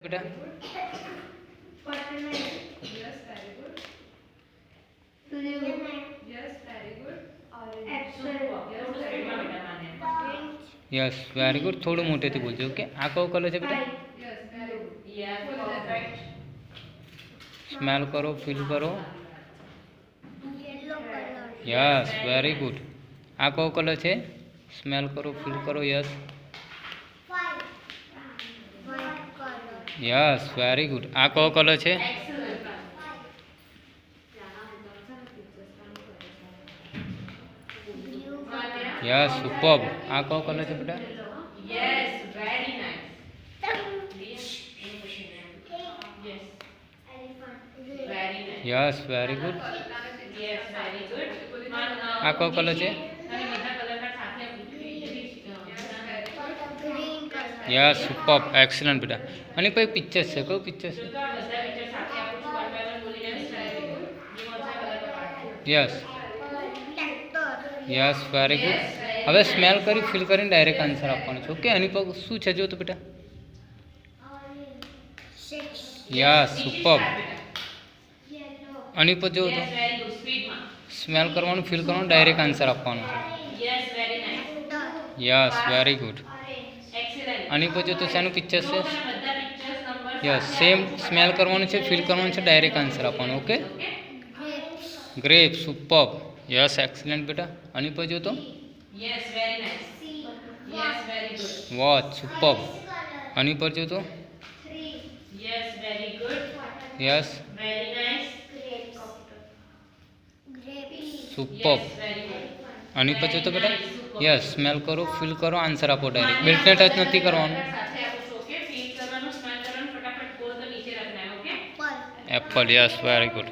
बेटा yes very good थोड़ा मोटे थी बोलજો ओके आ कयो कलर है बेटा स्मेल करो फील करो यस वेरी गुड आ कयो कलर है स्मेल करो फील करो यस यस वेरी गुड आ कयो कलर है यस सुपर्ब आ कयो कलर है बेटा यस वेरी गुड आ कयो कलर है यस सुपर्ब एक्सीलेंट बेटा અને કોઈ પિક્ચર્સ છે કયો પિક્ચર છે यस यस वेरी गुड હવે સ્મેલ કરી ફીલ કરીને ડાયરેક્ટ આન્સર આપવાનો છે ઓકે આની પર શું છે જો તો બેટા यस सुपर्ब આની પર જો તો સ્મેલ કરવાનું ફીલ કરવાનું ડાયરેક્ટ આન્સર આપવાનો છે यस वेरी गुड આની પર જો તો શાનું પિક્ચર છે यस सेम स्मेल करवानुं छे फील करवानुं छे डायरेक्ट आंसर आपवानो okay grape superb yes excellent बेटा आनी पर जो तो yes very nice yes very good watch superb आनी पर जो तो yes very good yes very nice superb आनी पर जो तो बेटा यस स्मेल करो फील करो आंसर आपो डायरेक्ट बेल्ट ने टच नहीं करवानुं एप्पल यस वेरी गुड